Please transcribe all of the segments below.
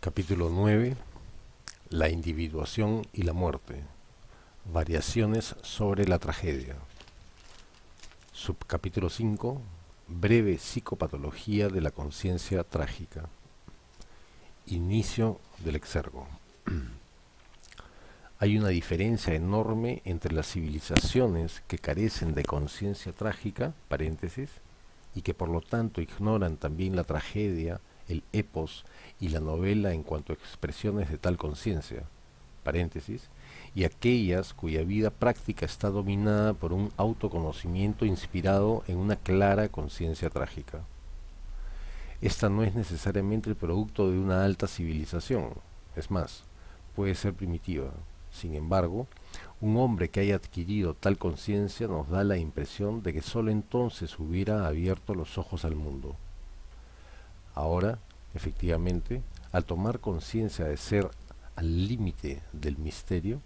Capítulo 9. La individuación y la muerte. Variaciones sobre la tragedia. Subcapítulo 5. Breve psicopatología de la conciencia trágica. Inicio del exergo. Hay una diferencia enorme entre las civilizaciones que carecen de conciencia trágica, paréntesis, y que por lo tanto ignoran también la tragedia, el epos y la novela en cuanto a expresiones de tal conciencia, paréntesis, y aquellas cuya vida práctica está dominada por un autoconocimiento inspirado en una clara conciencia trágica. Esta no es necesariamente el producto de una alta civilización, es más, puede ser primitiva. Sin embargo, un hombre que haya adquirido tal conciencia nos da la impresión de que sólo entonces hubiera abierto los ojos al mundo. Ahora, efectivamente, al tomar conciencia de ser al límite del misterio,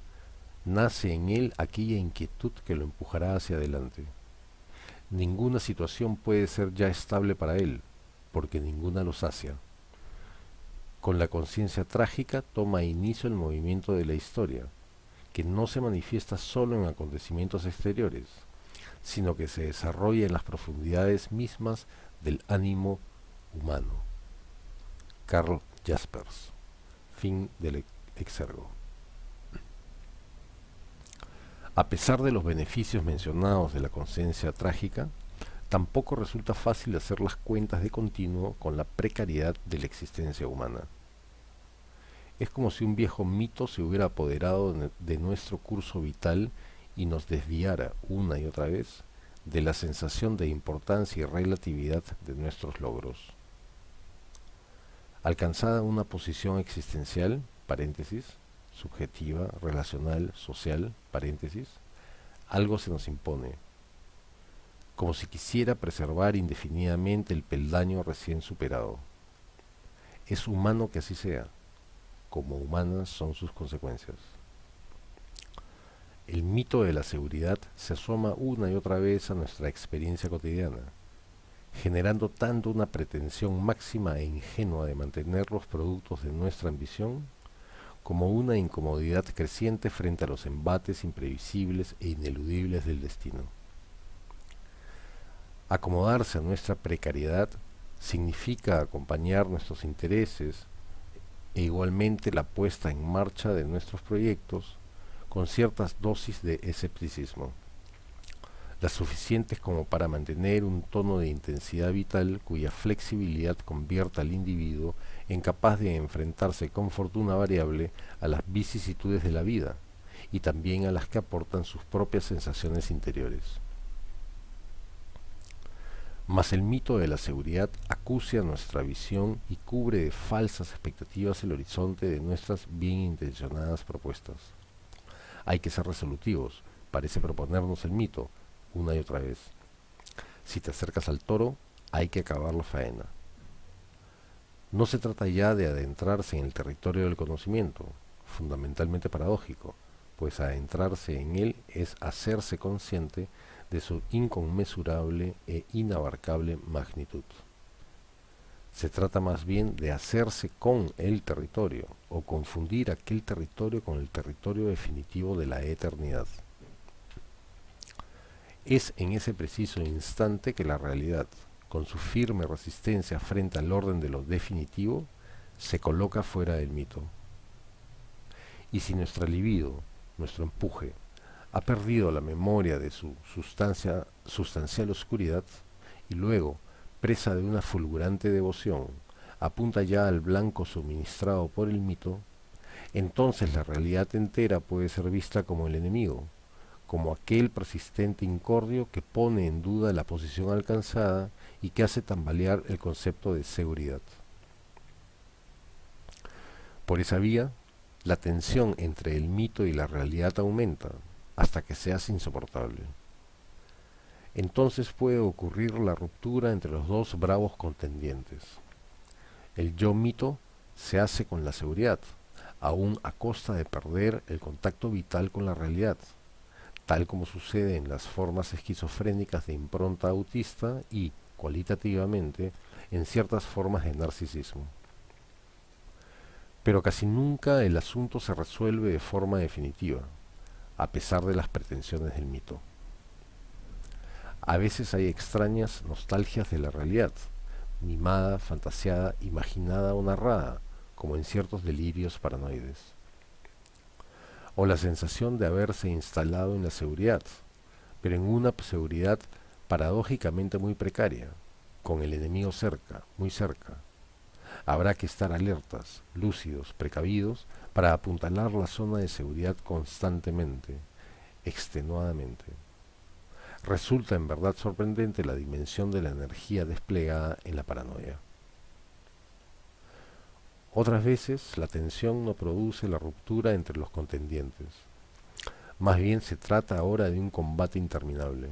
nace en él aquella inquietud que lo empujará hacia adelante. Ninguna situación puede ser ya estable para él, porque ninguna lo sacia. Con la conciencia trágica toma inicio el movimiento de la historia, que no se manifiesta solo en acontecimientos exteriores, sino que se desarrolla en las profundidades mismas del ánimo humano. Karl Jaspers. Fin del exergo. A pesar de los beneficios mencionados de la conciencia trágica, tampoco resulta fácil hacer las cuentas de continuo con la precariedad de la existencia humana. Es como si un viejo mito se hubiera apoderado de nuestro curso vital y nos desviara una y otra vez de la sensación de importancia y relatividad de nuestros logros. Alcanzada una posición existencial, paréntesis, subjetiva, relacional, social, paréntesis, algo se nos impone, como si quisiera preservar indefinidamente el peldaño recién superado. Es humano que así sea, como humanas son sus consecuencias. El mito de la seguridad se asoma una y otra vez a nuestra experiencia cotidiana, generando tanto una pretensión máxima e ingenua de mantener los productos de nuestra ambición, como una incomodidad creciente frente a los embates imprevisibles e ineludibles del destino. Acomodarse a nuestra precariedad significa acompañar nuestros intereses e igualmente la puesta en marcha de nuestros proyectos con ciertas dosis de escepticismo, las suficientes como para mantener un tono de intensidad vital cuya flexibilidad convierta al individuo en capaz de enfrentarse con fortuna variable a las vicisitudes de la vida y también a las que aportan sus propias sensaciones interiores. Mas el mito de la seguridad acucia nuestra visión y cubre de falsas expectativas el horizonte de nuestras bien intencionadas propuestas. Hay que ser resolutivos, parece proponernos el mito, una y otra vez. Si te acercas al toro, hay que acabar la faena. No se trata ya de adentrarse en el territorio del conocimiento, fundamentalmente paradójico, pues adentrarse en él es hacerse consciente de su inconmensurable e inabarcable magnitud. Se trata más bien de hacerse con el territorio, o confundir aquel territorio con el territorio definitivo de la eternidad. Es en ese preciso instante que la realidad, con su firme resistencia frente al orden de lo definitivo, se coloca fuera del mito. Y si nuestra libido, nuestro empuje, ha perdido la memoria de su sustancial oscuridad y luego, presa de una fulgurante devoción, apunta ya al blanco suministrado por el mito, entonces la realidad entera puede ser vista como el enemigo, como aquel persistente incordio que pone en duda la posición alcanzada y que hace tambalear el concepto de seguridad. Por esa vía, la tensión entre el mito y la realidad aumenta, hasta que se hace insoportable. Entonces puede ocurrir la ruptura entre los dos bravos contendientes. El yo mito se hace con la seguridad, aún a costa de perder el contacto vital con la realidad, tal como sucede en las formas esquizofrénicas de impronta autista y, cualitativamente, en ciertas formas de narcisismo. Pero casi nunca el asunto se resuelve de forma definitiva, a pesar de las pretensiones del mito. A veces hay extrañas nostalgias de la realidad, mimada, fantaseada, imaginada o narrada, como en ciertos delirios paranoides. O la sensación de haberse instalado en la seguridad, pero en una seguridad paradójicamente muy precaria, con el enemigo cerca, muy cerca. Habrá que estar alertas, lúcidos, precavidos, para apuntalar la zona de seguridad constantemente, extenuadamente. Resulta en verdad sorprendente la dimensión de la energía desplegada en la paranoia. Otras veces la tensión no produce la ruptura entre los contendientes. Más bien se trata ahora de un combate interminable.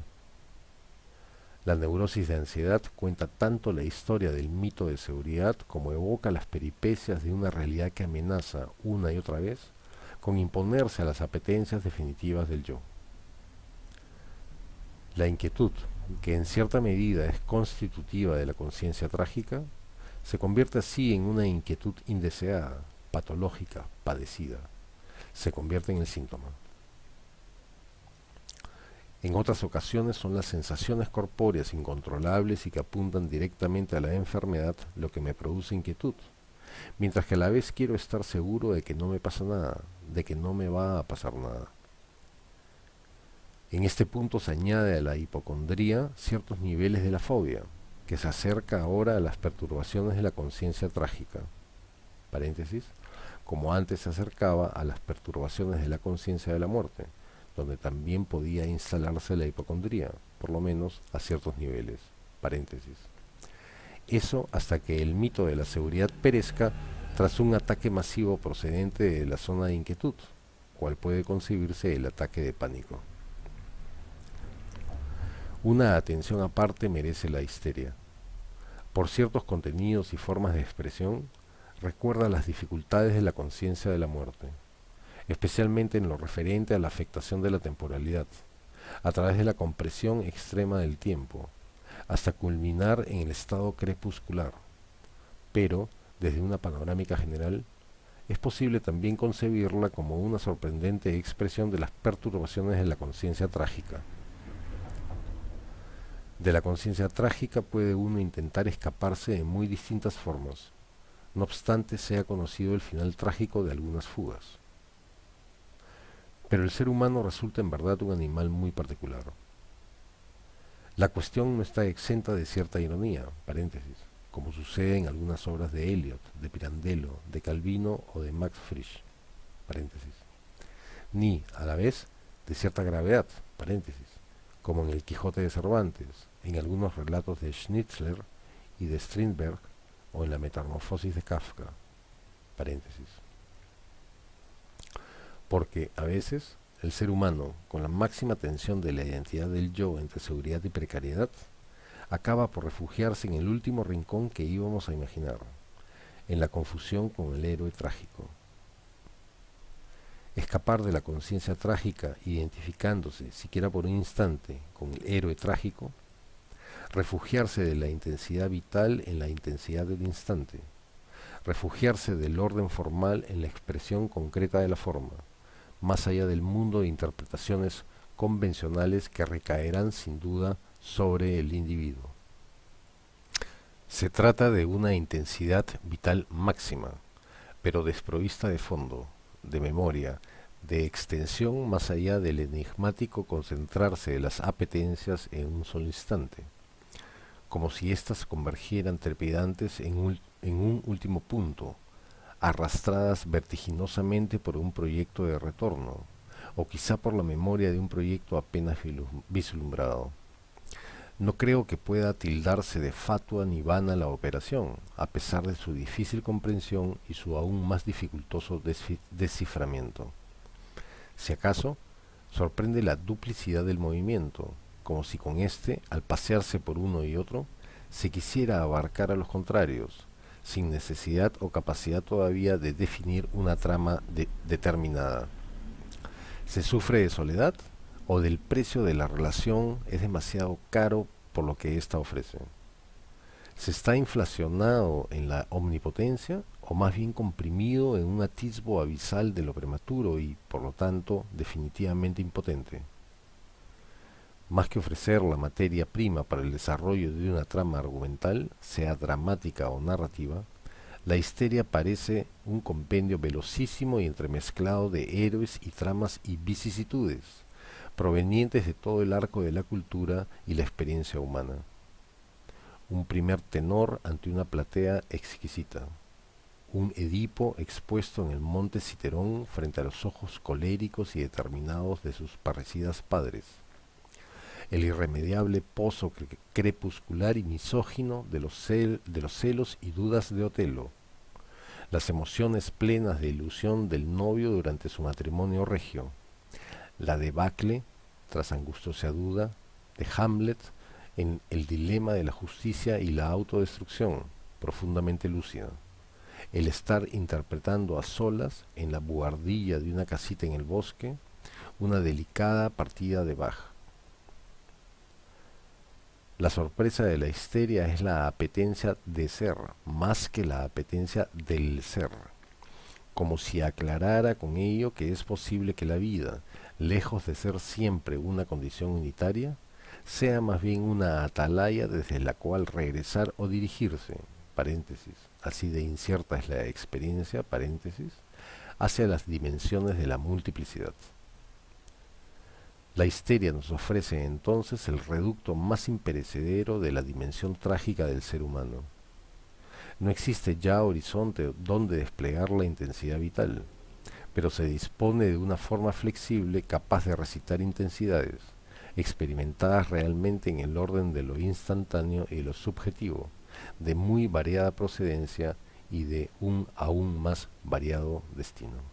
La neurosis de ansiedad cuenta tanto la historia del mito de seguridad como evoca las peripecias de una realidad que amenaza una y otra vez con imponerse a las apetencias definitivas del yo. La inquietud, que en cierta medida es constitutiva de la conciencia trágica, se convierte así en una inquietud indeseada, patológica, padecida. Se convierte en el síntoma. En otras ocasiones son las sensaciones corpóreas incontrolables y que apuntan directamente a la enfermedad lo que me produce inquietud, mientras que a la vez quiero estar seguro de que no me pasa nada, de que no me va a pasar nada. En este punto se añade a la hipocondría ciertos niveles de la fobia, que se acerca ahora a las perturbaciones de la conciencia trágica, paréntesis, como antes se acercaba a las perturbaciones de la conciencia de la muerte, donde también podía instalarse la hipocondría, por lo menos a ciertos niveles, paréntesis. Eso hasta que el mito de la seguridad perezca tras un ataque masivo procedente de la zona de inquietud, cual puede concebirse el ataque de pánico. Una atención aparte merece la histeria. Por ciertos contenidos y formas de expresión, recuerda las dificultades de la conciencia de la muerte, especialmente en lo referente a la afectación de la temporalidad, a través de la compresión extrema del tiempo, hasta culminar en el estado crepuscular. Pero, desde una panorámica general, es posible también concebirla como una sorprendente expresión de las perturbaciones de la conciencia trágica. De la conciencia trágica puede uno intentar escaparse de muy distintas formas, no obstante sea conocido el final trágico de algunas fugas. Pero el ser humano resulta en verdad un animal muy particular. La cuestión no está exenta de cierta ironía, paréntesis, como sucede en algunas obras de Eliot, de Pirandello, de Calvino o de Max Frisch, paréntesis, ni, a la vez, de cierta gravedad, paréntesis, como en El Quijote de Cervantes, en algunos relatos de Schnitzler y de Strindberg o en la Metamorfosis de Kafka, paréntesis. Porque a veces el ser humano, con la máxima tensión de la identidad del yo entre seguridad y precariedad, acaba por refugiarse en el último rincón que íbamos a imaginar, en la confusión con el héroe trágico. Escapar de la conciencia trágica identificándose, siquiera por un instante, con el héroe trágico, refugiarse de la intensidad vital en la intensidad del instante, refugiarse del orden formal en la expresión concreta de la forma, más allá del mundo de interpretaciones convencionales que recaerán sin duda sobre el individuo. Se trata de una intensidad vital máxima, pero desprovista de fondo, de memoria, de extensión más allá del enigmático concentrarse de las apetencias en un solo instante, como si éstas convergieran trepidantes en un último punto, arrastradas vertiginosamente por un proyecto de retorno, o quizá por la memoria de un proyecto apenas vislumbrado. No creo que pueda tildarse de fatua ni vana la operación, a pesar de su difícil comprensión y su aún más dificultoso desciframiento. Si acaso, sorprende la duplicidad del movimiento, como si con éste, al pasearse por uno y otro, se quisiera abarcar a los contrarios, sin necesidad o capacidad todavía de definir una trama determinada. ¿Se sufre de soledad o del precio de la relación es demasiado caro por lo que ésta ofrece? ¿Se está inflacionado en la omnipotencia o más bien comprimido en un atisbo abisal de lo prematuro y, por lo tanto, definitivamente impotente? Más que ofrecer la materia prima para el desarrollo de una trama argumental, sea dramática o narrativa, la histeria parece un compendio velocísimo y entremezclado de héroes y tramas y vicisitudes, provenientes de todo el arco de la cultura y la experiencia humana. Un primer tenor ante una platea exquisita, un Edipo expuesto en el monte Citerón frente a los ojos coléricos y determinados de sus parricidas padres, el irremediable pozo crepuscular y misógino de los celos y dudas de Otelo, las emociones plenas de ilusión del novio durante su matrimonio regio, la debacle, tras angustiosa duda, de Hamlet en el dilema de la justicia y la autodestrucción, profundamente lúcida, el estar interpretando a solas, en la buhardilla de una casita en el bosque, una delicada partida de Bach. La sorpresa de la histeria es la apetencia de ser, más que la apetencia del ser, como si aclarara con ello que es posible que la vida, lejos de ser siempre una condición unitaria, sea más bien una atalaya desde la cual regresar o dirigirse, paréntesis, así de incierta es la experiencia, paréntesis, hacia las dimensiones de la multiplicidad. La histeria nos ofrece entonces el reducto más imperecedero de la dimensión trágica del ser humano. No existe ya horizonte donde desplegar la intensidad vital, pero se dispone de una forma flexible capaz de recitar intensidades, experimentadas realmente en el orden de lo instantáneo y lo subjetivo, de muy variada procedencia y de un aún más variado destino.